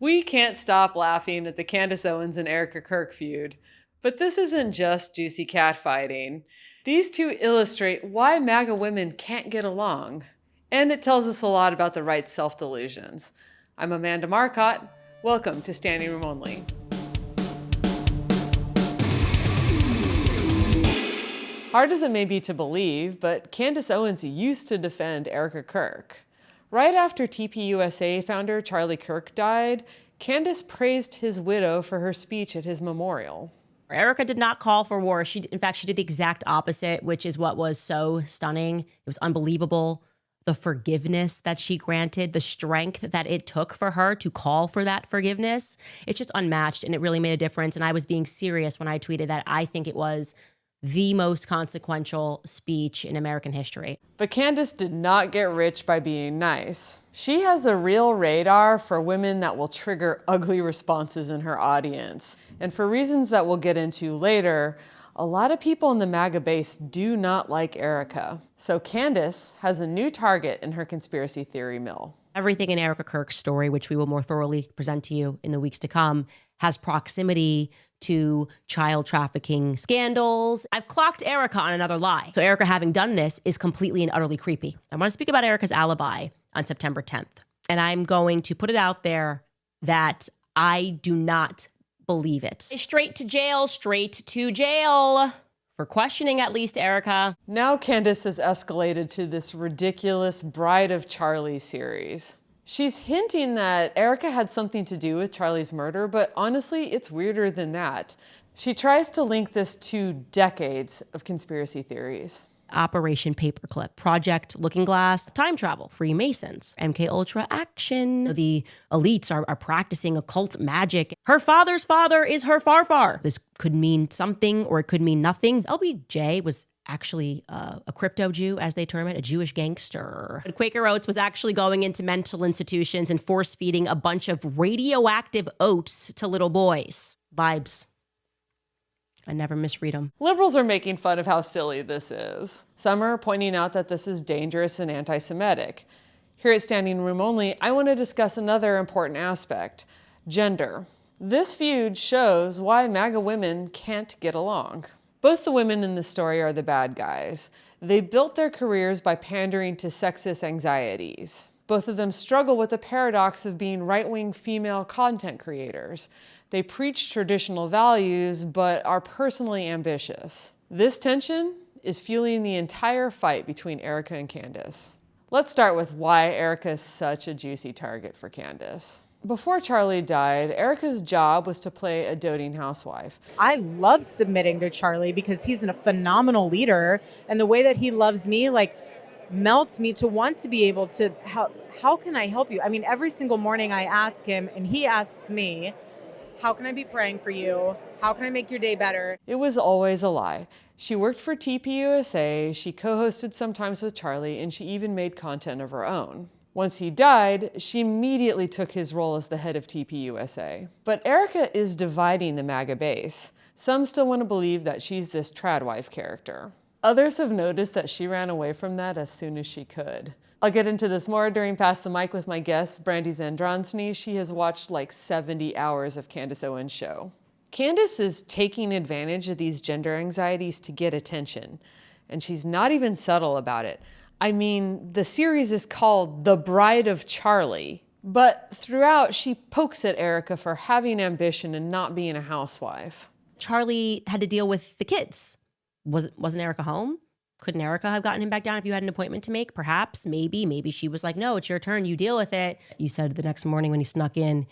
We can't stop laughing at the Candace Owens and Erika Kirk feud. But this isn't just juicy catfighting. These two illustrate why MAGA women can't get along. And it tells us a lot about the right's self-delusions. I'm Amanda Marcotte. Welcome to Standing Room Only. Hard as it may be to believe, but Candace Owens used to defend Erika Kirk. Right after TPUSA founder Charlie Kirk died, Candace praised his widow for her speech at his memorial. Erika did not call for war. In fact, she did the exact opposite, which is what was so stunning. It was unbelievable. The forgiveness that she granted, the strength that it took for her to call for that forgiveness, it's just unmatched, and it really made a difference. And I was being serious when I tweeted that I think it was the most consequential speech in American history. But Candace did not get rich by being nice. She has a real radar for women that will trigger ugly responses in her audience. And for reasons that we'll get into later, a lot of people in the MAGA base do not like Erika. So Candace has a new target in her conspiracy theory mill. Everything in Erika Kirk's story, which we will more thoroughly present to you in the weeks to come, has proximity to child trafficking scandals. I've clocked Erika on another lie. So Erika, having done this, is completely and utterly creepy. I want to speak about Erika's alibi on September 10th. And I'm going to put it out there that I do not believe it. Straight to jail, for questioning at least Erika. Now Candace has escalated to this ridiculous Bride of Charlie series. She's hinting that Erika had something to do with Charlie's murder, but honestly, it's weirder than that. She tries to link this to decades of conspiracy theories. Operation Paperclip, Project Looking Glass, time travel, Freemasons, MK Ultra action. The elites are practicing occult magic. Her father's father is her farfar. This could mean something or it could mean nothing. LBJ was actually a crypto Jew, as they term it, a Jewish gangster. But Quaker Oats was actually going into mental institutions and force feeding a bunch of radioactive oats to little boys. Vibes. I never misread them. Liberals are making fun of how silly this is. Some are pointing out that this is dangerous and anti-Semitic. Here at Standing Room Only, I want to discuss another important aspect: gender. This feud shows why MAGA women can't get along. Both the women in the story are the bad guys. They built their careers by pandering to sexist anxieties. Both of them struggle with the paradox of being right-wing female content creators. They preach traditional values, but are personally ambitious. This tension is fueling the entire fight between Erika and Candace. Let's start with why Erika is such a juicy target for Candace. Before Charlie died, Erika's job was to play a doting housewife. I love submitting to Charlie because he's a phenomenal leader, and the way that he loves me, melts me to want to be able to help. How can I help you? I mean, every single morning I ask him and he asks me, how can I be praying for you? How can I make your day better? It was always a lie. She worked for TPUSA, she co-hosted sometimes with Charlie, and she even made content of her own. Once he died, she immediately took his role as the head of TPUSA. But Erika is dividing the MAGA base. Some still want to believe that she's this tradwife character. Others have noticed that she ran away from that as soon as she could. I'll get into this more during Pass the Mic with my guest, Brandy Zadrozny. She has watched 70 hours of Candace Owens' show. Candace is taking advantage of these gender anxieties to get attention, and she's not even subtle about it. I mean, the series is called The Bride of Charlie, but throughout she pokes at Erika for having ambition and not being a housewife. Charlie had to deal with the kids. Wasn't Erika home? Couldn't Erika have gotten him back down if you had an appointment to make? Perhaps, maybe she was like, no, it's your turn, you deal with it. You said the next morning when he snuck in,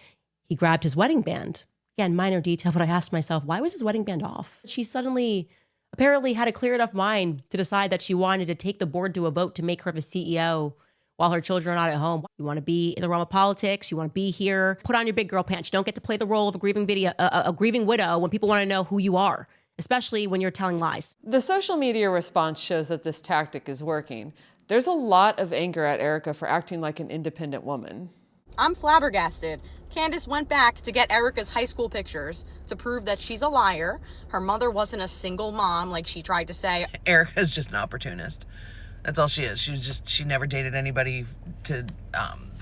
he grabbed his wedding band. Again, minor detail, but I asked myself, why was his wedding band off? She suddenly apparently had a clear enough mind to decide that she wanted to take the board to a vote to make her the CEO while her children are not at home. You want to be in the realm of politics. You want to be here. Put on your big girl pants. You don't get to play the role of a grieving widow when people want to know who you are, especially when you're telling lies. The social media response shows that this tactic is working. There's a lot of anger at Erika for acting like an independent woman. I'm flabbergasted. Candace went back to get Erika's high school pictures to prove that she's a liar. Her mother wasn't a single mom like she tried to say. Erika's just an opportunist. That's all she is. She never dated anybody to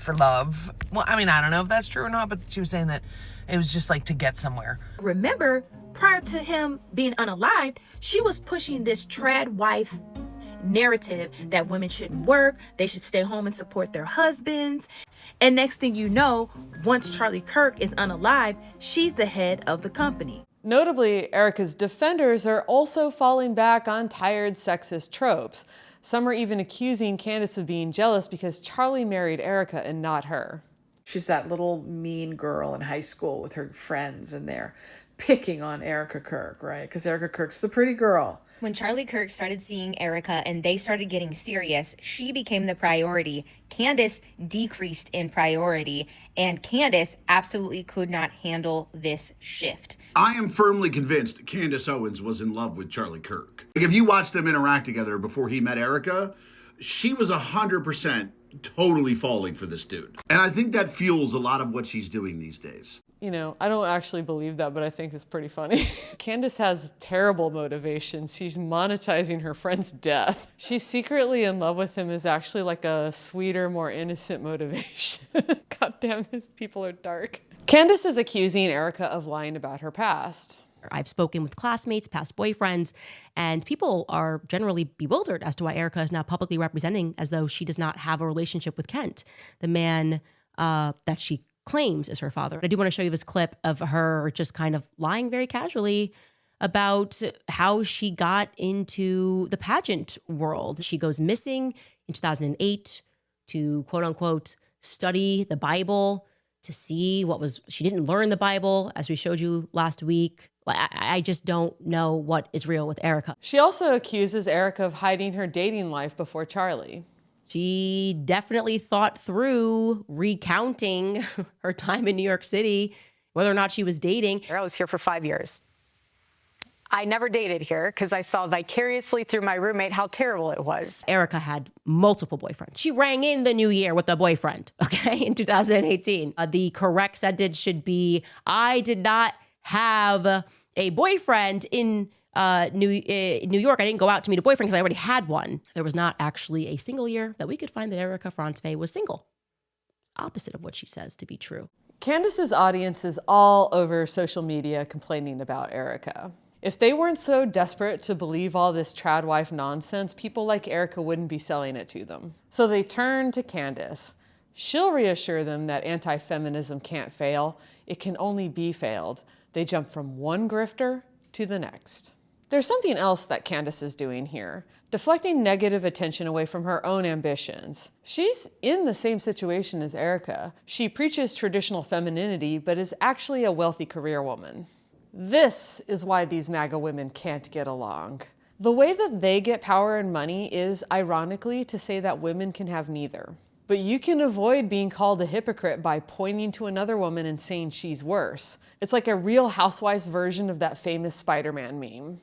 for love. Well, I mean, I don't know if that's true or not, but she was saying that it was just like to get somewhere. Remember, prior to him being unalived, she was pushing this trad wife narrative that women shouldn't work, they should stay home and support their husbands. And next thing you know, once Charlie Kirk is unalived, she's the head of the company. Notably, Erika's defenders are also falling back on tired sexist tropes. Some are even accusing Candace of being jealous because Charlie married Erika and not her. She's that little mean girl in high school with her friends, and they're picking on Erika Kirk, right? Because Erika Kirk's the pretty girl. When Charlie Kirk started seeing Erika and they started getting serious, she became the priority. Candace decreased in priority, and Candace absolutely could not handle this shift. I am firmly convinced Candace Owens was in love with Charlie Kirk. Like, if you watched them interact together before he met Erika, she was 100% totally falling for this dude. And I think that fuels a lot of what she's doing these days. You know, I don't actually believe that, but I think it's pretty funny. Candace has terrible motivations. She's monetizing her friend's death. She's secretly in love with him is actually like a sweeter, more innocent motivation. God damn, these people are dark. Candace is accusing Erika of lying about her past. I've spoken with classmates, past boyfriends, and people are generally bewildered as to why Erika is now publicly representing as though she does not have a relationship with Kent, the man that she claims is her father. I do want to show you this clip of her just kind of lying very casually about how she got into the pageant world. She goes missing in 2008 to, quote unquote, study the Bible, to see what was, she didn't learn the Bible, as we showed you last week. I just don't know what is real with Erika. She also accuses Erika of hiding her dating life before Charlie. She definitely thought through recounting her time in New York City, whether or not she was dating. I was here for 5 years. I never dated here because I saw vicariously through my roommate how terrible it was. Erika had multiple boyfriends. She rang in the new year with a boyfriend, okay, in 2018. The correct sentence should be, I did not have a boyfriend in New York. I didn't go out to meet a boyfriend because I already had one. There was not actually a single year that we could find that Erika Franzwey was single. Opposite of what she says to be true. Candace's audience is all over social media complaining about Erika. If they weren't so desperate to believe all this trad wife nonsense, people like Erika wouldn't be selling it to them. So they turn to Candace. She'll reassure them that anti-feminism can't fail. It can only be failed. They jump from one grifter to the next. There's something else that Candace is doing here, deflecting negative attention away from her own ambitions. She's in the same situation as Erika. She preaches traditional femininity, but is actually a wealthy career woman. This is why these MAGA women can't get along. The way that they get power and money is, ironically, to say that women can have neither. But you can avoid being called a hypocrite by pointing to another woman and saying she's worse. It's like a Real Housewives version of that famous Spider-Man meme.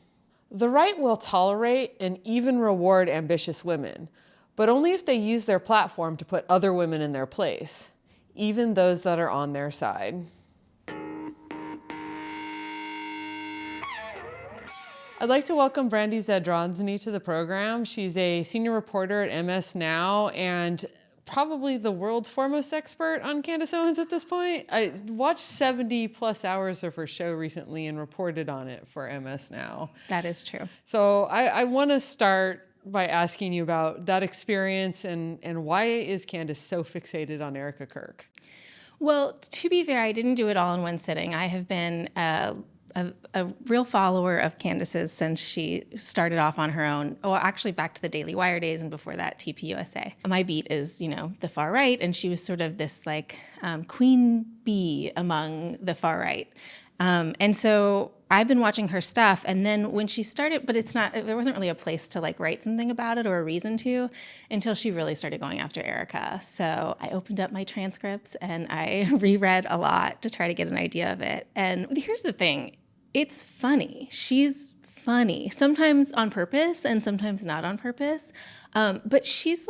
The right will tolerate and even reward ambitious women, but only if they use their platform to put other women in their place, even those that are on their side. I'd like to welcome Brandy Zadrozny to the program. She's a senior reporter at MS Now and probably the world's foremost expert on Candace Owens at this point. I watched 70 plus hours of her show recently and reported on it for MS Now. That is true. So I want to start by asking you about that experience and why is Candace so fixated on Erika Kirk? Well, to be fair, I didn't do it all in one sitting. I have been a real follower of Candace's since she started off on her own. Oh, actually back to the Daily Wire days and before that, TPUSA. My beat is, the far right, and she was sort of this queen bee among the far right. And so I've been watching her stuff, and then when she started, but there wasn't really a place to write something about it or a reason to until she really started going after Erika. So I opened up my transcripts and I reread a lot to try to get an idea of it. And here's the thing. It's funny. She's funny, sometimes on purpose and sometimes not on purpose. But she's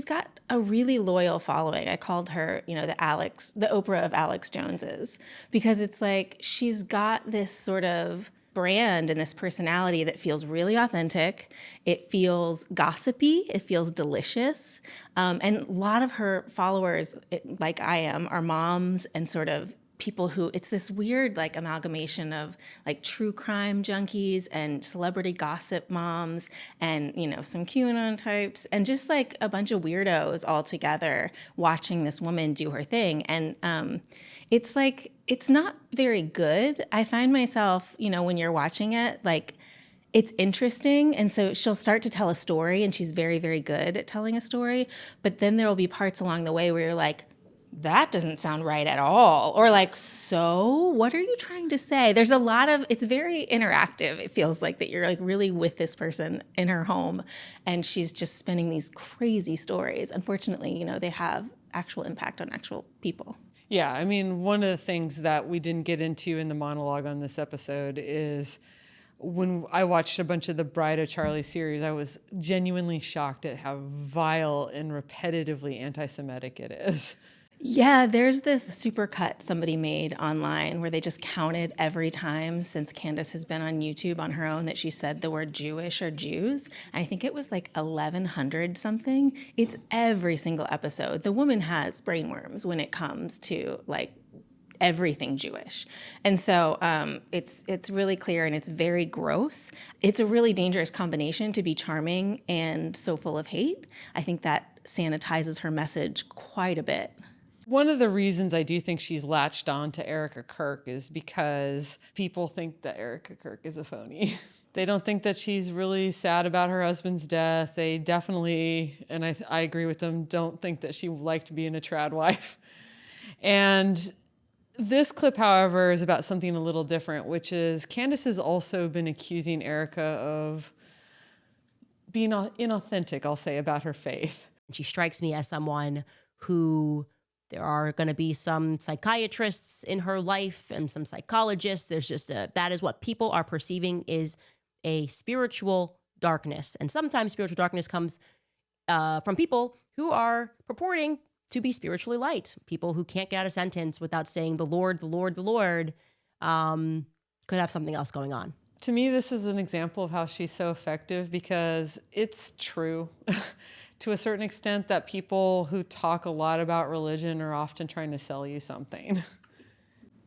got a really loyal following. I called her, the Oprah of Alex Joneses, because it's she's got this sort of brand and this personality that feels really authentic. It feels gossipy. It feels delicious. And a lot of her followers, like I am, are moms and sort of people who, it's this weird like amalgamation of like true crime junkies and celebrity gossip moms and, you know, some QAnon types and just like a bunch of weirdos all together watching this woman do her thing. And it's like, it's not very good. I find myself, you know, when you're watching it, like it's interesting. And so she'll start to tell a story and she's very, very good at telling a story. But then there will be parts along the way where you're like, that doesn't sound right at all. Or like, so what are you trying to say? There's a lot of, it's very interactive. It feels like that you're like really with this person in her home and she's just spinning these crazy stories. Unfortunately, you know, they have actual impact on actual people. Yeah, I mean, one of the things that we didn't get into in the monologue on this episode is when I watched a bunch of the Bride of Charlie series, I was genuinely shocked at how vile and repetitively anti-Semitic it is. Yeah, there's this supercut somebody made online where they just counted every time since Candace has been on YouTube on her own that she said the word Jewish or Jews. And I think it was like 1,100 something. It's every single episode. The woman has brainworms when it comes to like everything Jewish. And so it's really clear and it's very gross. It's a really dangerous combination to be charming and so full of hate. I think that sanitizes her message quite a bit. One of the reasons I do think she's latched on to Erika Kirk is because people think that Erika Kirk is a phony. They don't think that she's really sad about her husband's death. They definitely, and I agree with them, don't think that she liked being a trad wife. And this clip, however, is about something a little different, which is Candace has also been accusing Erika of being inauthentic, I'll say, about her faith. She strikes me as someone who there are going to be some psychiatrists in her life and some psychologists. There's just that is what people are perceiving is a spiritual darkness. And sometimes spiritual darkness comes from people who are purporting to be spiritually light. People who can't get out a sentence without saying the Lord, the Lord, the Lord, could have something else going on. To me, this is an example of how she's so effective because it's true. To a certain extent that people who talk a lot about religion are often trying to sell you something.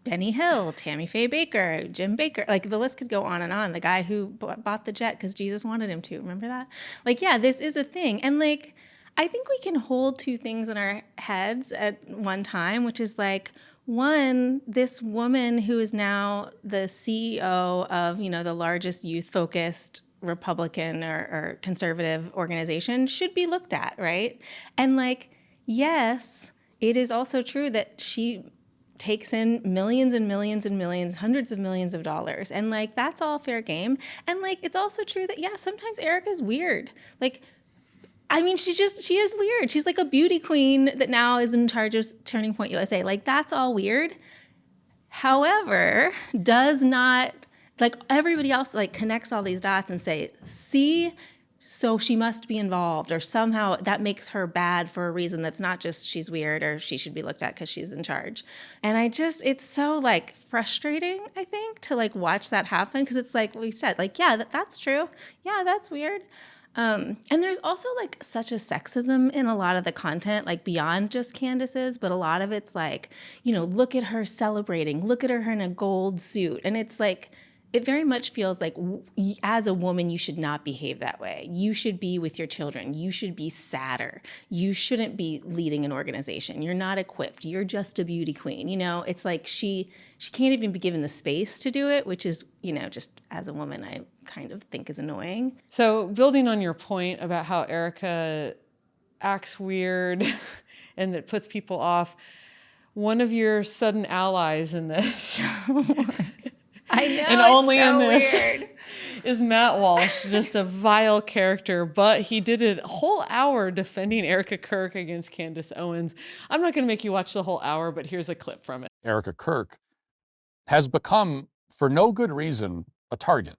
Benny Hill, Tammy Faye Baker, Jim Baker, like the list could go on and on. The guy who bought the jet because Jesus wanted him to, remember that? Like, yeah, this is a thing. And like, I think we can hold two things in our heads at one time, which is like, one, this woman who is now the CEO of, you know, the largest youth-focused Republican or conservative organization should be looked at, right? And like, yes, it is also true that she takes in millions and millions and millions, hundreds of millions of dollars. And like, that's all fair game. And like, it's also true that, yeah, sometimes Erika's weird. Like, I mean, she is weird. She's like a beauty queen that now is in charge of Turning Point USA. Like, that's all weird. However, does not, like everybody else like connects all these dots and say, see, so she must be involved or somehow that makes her bad for a reason that's not just she's weird or she should be looked at because she's in charge. And it's so like frustrating, I think, to like watch that happen because it's like we said, like, yeah, that's true. Yeah, that's weird. And there's also like such a sexism in a lot of the content, like beyond just Candace's, but a lot of it's like, you know, look at her celebrating, look at her in a gold suit. And it's like, it very much feels like as a woman, you should not behave that way. You should be with your children. You should be sadder. You shouldn't be leading an organization. You're not equipped. You're just a beauty queen. You know, it's like she can't even be given the space to do it, which is, you know, just as a woman, I kind of think is annoying. So building on your point about how Erika acts weird and it puts people off, one of your sudden allies in this I know, and only so in this weird. is Matt Walsh, just a vile character, but he did a whole hour defending Erika Kirk against Candace Owens. I'm not going to make you watch the whole hour, but here's a clip from it. Erika Kirk has become, for no good reason, a target.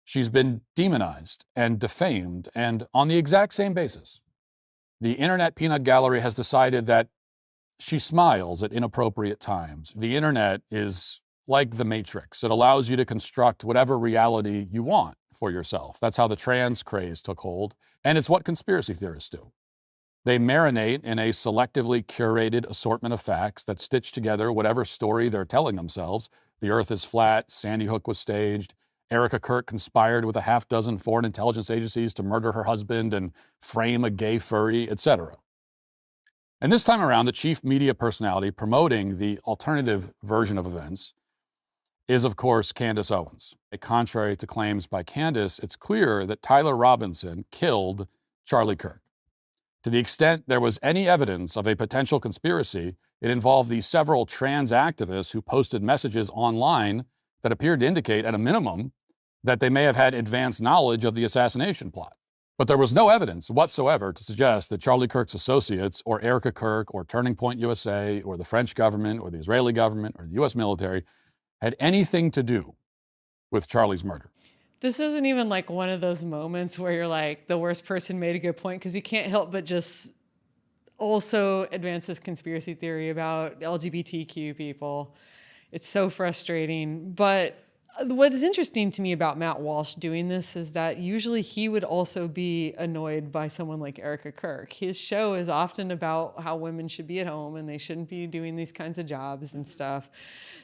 She's been demonized and defamed, and on the exact same basis. The internet peanut gallery has decided that she smiles at inappropriate times. The internet is like the Matrix. It allows you to construct whatever reality you want for yourself. That's how the trans craze took hold, and it's what conspiracy theorists do. They marinate in a selectively curated assortment of facts that stitch together whatever story they're telling themselves. The Earth is flat, Sandy Hook was staged, Erika Kirk conspired with a half dozen foreign intelligence agencies to murder her husband and frame a gay furry, etc. And this time around, the chief media personality promoting the alternative version of events is, of course, Candace Owens. Contrary to claims by Candace, it's clear that Tyler Robinson killed Charlie Kirk. To the extent there was any evidence of a potential conspiracy, it involved the several trans activists who posted messages online that appeared to indicate, at a minimum, that they may have had advanced knowledge of the assassination plot. But there was no evidence whatsoever to suggest that Charlie Kirk's associates, or Erika Kirk, or Turning Point USA, or the French government, or the Israeli government, or the U.S. military had anything to do with Charlie's murder. This isn't even like one of those moments where you're like, the worst person made a good point, because you can't help but just also advance this conspiracy theory about LGBTQ people. It's so frustrating. But what is interesting to me about Matt Walsh doing this is that usually he would also be annoyed by someone like Erika Kirk. His show is often about how women should be at home and they shouldn't be doing these kinds of jobs and stuff.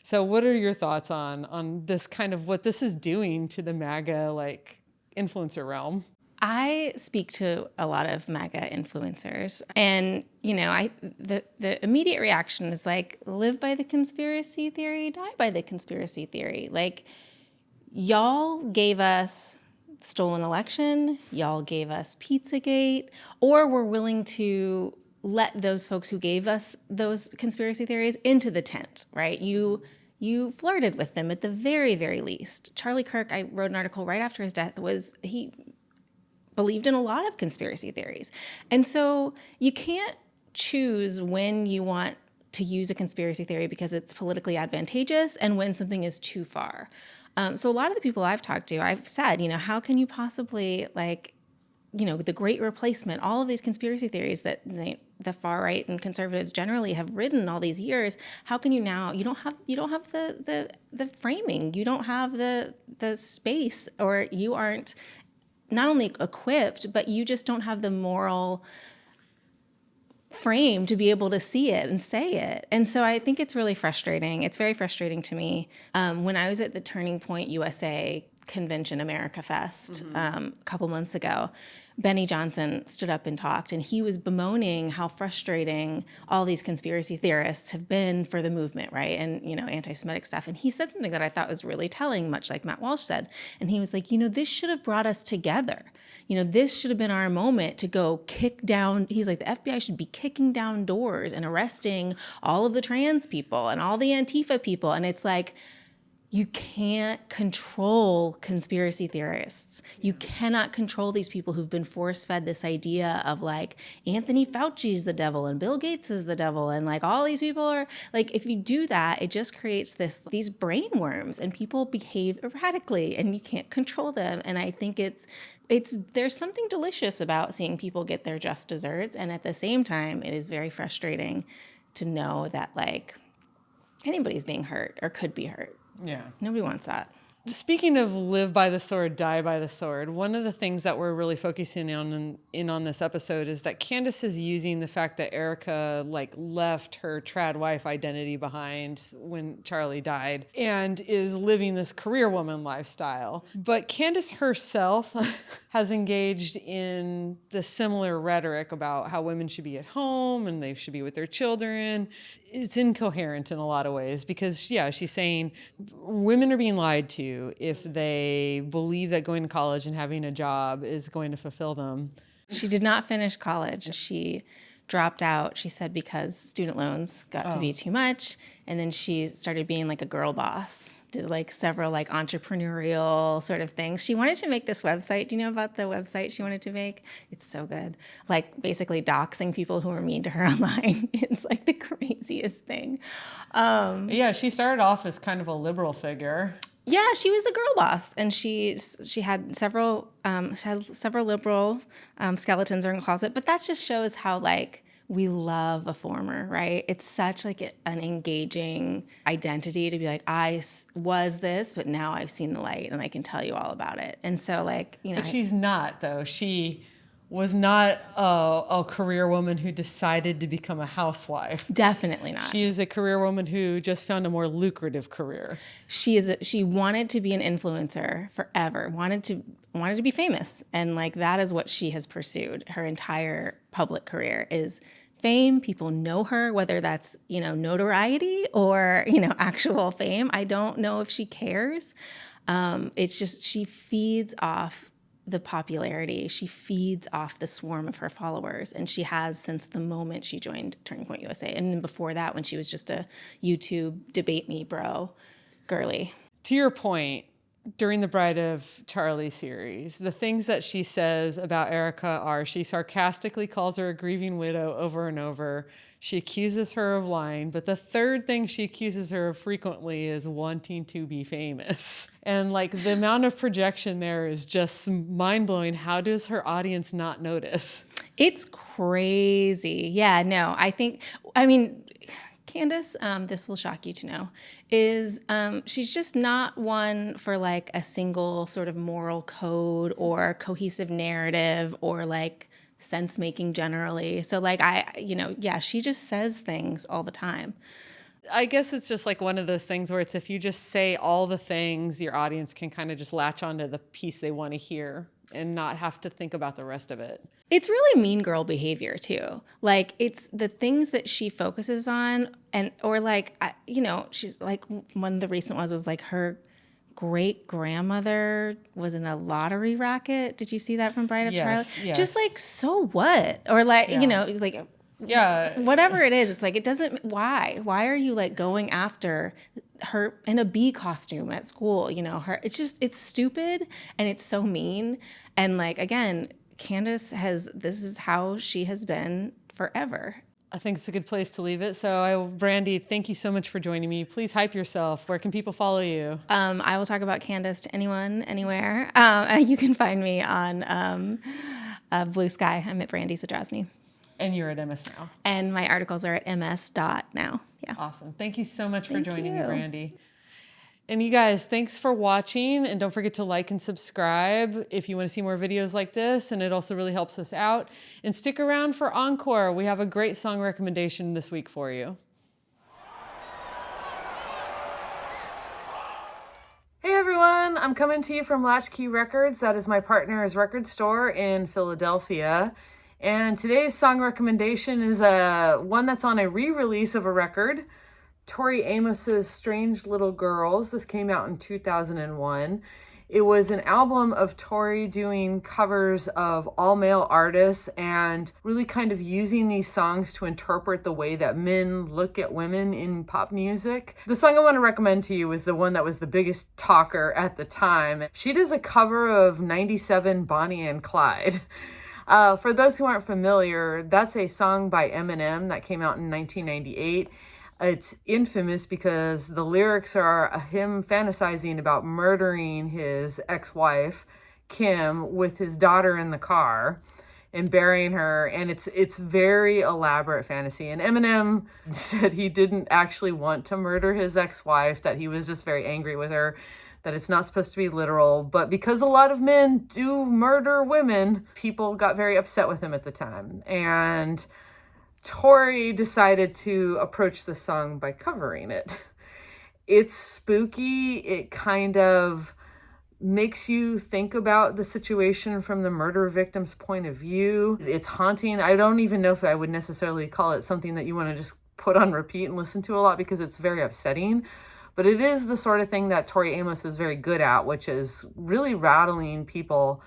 So what are your thoughts on this kind of what this is doing to the MAGA like influencer realm? I speak to a lot of MAGA influencers, and the immediate reaction is like, live by the conspiracy theory, die by the conspiracy theory. Like, y'all gave us stolen election, y'all gave us Pizzagate, or we're willing to let those folks who gave us those conspiracy theories into the tent, right? You flirted with them at the very, very least. Charlie Kirk, I wrote an article right after his death, he believed in a lot of conspiracy theories. And so you can't choose when you want to use a conspiracy theory because it's politically advantageous and when something is too far. So a lot of the people I've talked to, I've said, how can you possibly the Great Replacement, all of these conspiracy theories that the far right and conservatives generally have written all these years, how can you now, you don't have the framing, you don't have the space, or you aren't not only equipped, but you just don't have the moral frame to be able to see it and say it. And so I think it's really frustrating. It's very frustrating to me. When I was at the Turning Point USA convention, America Fest, a couple months ago, Benny Johnson stood up and talked, and he was bemoaning how frustrating all these conspiracy theorists have been for the movement, right? And, anti-Semitic stuff. And he said something that I thought was really telling, much like Matt Walsh said. And he was like, this should have brought us together. This should have been our moment to go kick down. He's like, the FBI should be kicking down doors and arresting all of the trans people and all the Antifa people. And it's like, you can't control conspiracy theorists. You cannot control these people who've been force-fed this idea of like Anthony Fauci's the devil and Bill Gates is the devil and like all these people are like, if you do that, it just creates these brain worms and people behave erratically and you can't control them. And I think there's something delicious about seeing people get their just desserts, and at the same time, it is very frustrating to know that like anybody's being hurt or could be hurt. Yeah. Nobody wants that. Speaking of live by the sword, die by the sword, one of the things that we're really focusing on this episode is that Candace is using the fact that Erika left her trad wife identity behind when Charlie died and is living this career woman lifestyle. But Candace herself has engaged in the similar rhetoric about how women should be at home and they should be with their children. It's incoherent in a lot of ways because, yeah, she's saying women are being lied to if they believe that going to college and having a job is going to fulfill them. She did not finish college. She dropped out, she said, because student loans got to be too much. And then she started being like a girl boss, did several entrepreneurial sort of things. She wanted to make this website. Do you know about the website she wanted to make? It's so good. Basically doxing people who are mean to her online. It's the craziest thing. Yeah, she started off as kind of a liberal figure. Yeah, she was a girl boss, and she had several liberal skeletons in her closet. But that just shows how we love a former, right? It's such like an engaging identity to be like, was this, but now I've seen the light and I can tell you all about it. And so like, you know. But she's not though. She was not a career woman who decided to become a housewife. Definitely not. She is a career woman who just found a more lucrative career. She wanted to be an influencer forever, wanted to be famous. And like, that is what she has pursued. Her entire public career is fame. People know her, whether that's, you know, notoriety or, you know, actual fame. I don't know if she cares. It's just, she feeds off the popularity. She feeds off the swarm of her followers, and she has since the moment she joined Turning Point USA. And then before that, when she was just a YouTube debate me bro girly. To your point, during the Bride of Charlie series, the things that she says about Erika are she sarcastically calls her a grieving widow over and over. She accuses her of lying, but the third thing she accuses her of frequently is wanting to be famous. And like the amount of projection there is just mind-blowing. How does her audience not notice? It's crazy. Yeah, no, I mean, Candace, this will shock you to know, is she's just not one for like a single sort of moral code or cohesive narrative or like sense making generally. So like she just says things all the time. I guess it's just like one of those things where it's if you just say all the things, your audience can kind of just latch onto the piece they want to hear and not have to think about the rest of it. It's really mean girl behavior too. Like it's the things that she focuses on she's like, one of the recent ones was like her great grandmother was in a lottery racket. Did you see that from Bride of Charlie? Yes. Just like, so what? Or like, whatever it is, it's like, it doesn't, why are you like going after her in a bee costume at school? You know, it's stupid and it's so mean. And like, again, Candace this is how she has been forever. I think it's a good place to leave it. So, Brandy, thank you so much for joining me. Please hype yourself. Where can people follow you? I will talk about Candace to anyone, anywhere. You can find me on Bluesky. I'm at Brandy Zadrozny. And you're at MS Now. And my articles are at ms.now. Yeah. Awesome. Thank you so much for joining me, Brandy. And you guys, thanks for watching. And don't forget to like and subscribe if you want to see more videos like this. And it also really helps us out. And stick around for Encore. We have a great song recommendation this week for you. Hey everyone, I'm coming to you from Latchkey Records. That is my partner's record store in Philadelphia. And today's song recommendation is one that's on a re-release of a record, Tori Amos's Strange Little Girls. This came out in 2001. It was an album of Tori doing covers of all-male artists and really kind of using these songs to interpret the way that men look at women in pop music. The song I want to recommend to you is the one that was the biggest talker at the time. She does a cover of 97 Bonnie and Clyde. For those who aren't familiar, that's a song by Eminem that came out in 1998. It's infamous because the lyrics are him fantasizing about murdering his ex-wife, Kim, with his daughter in the car and burying her. And it's very elaborate fantasy. And Eminem said he didn't actually want to murder his ex-wife, that he was just very angry with her, that it's not supposed to be literal. But because a lot of men do murder women, people got very upset with him at the time. And Tori decided to approach the song by covering it. It's spooky. It kind of makes you think about the situation from the murder victim's point of view. It's haunting. I don't even know if I would necessarily call it something that you want to just put on repeat and listen to a lot because it's very upsetting. But it is the sort of thing that Tori Amos is very good at, which is really rattling people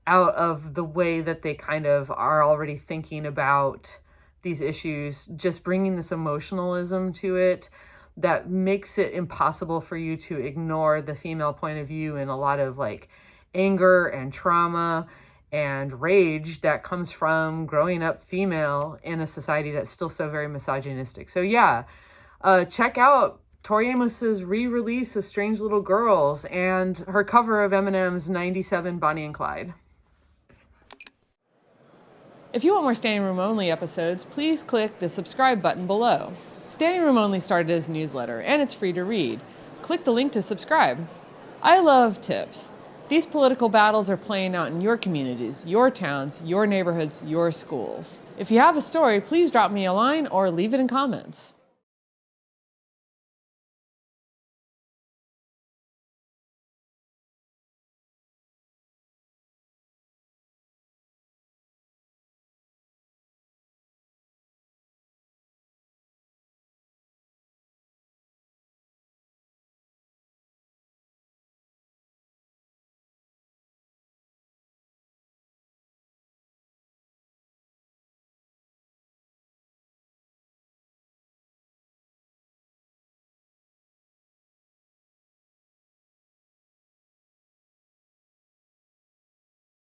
out of the way that they kind of are already thinking about these issues, just bringing this emotionalism to it that makes it impossible for you to ignore the female point of view and a lot of like anger and trauma and rage that comes from growing up female in a society that's still so very misogynistic. So yeah, check out Tori Amos's re-release of Strange Little Girls and her cover of Eminem's 97 Bonnie and Clyde. If you want more Standing Room Only episodes, please click the subscribe button below. Standing Room Only started as a newsletter, and it's free to read. Click the link to subscribe. I love tips. These political battles are playing out in your communities, your towns, your neighborhoods, your schools. If you have a story, please drop me a line or leave it in comments.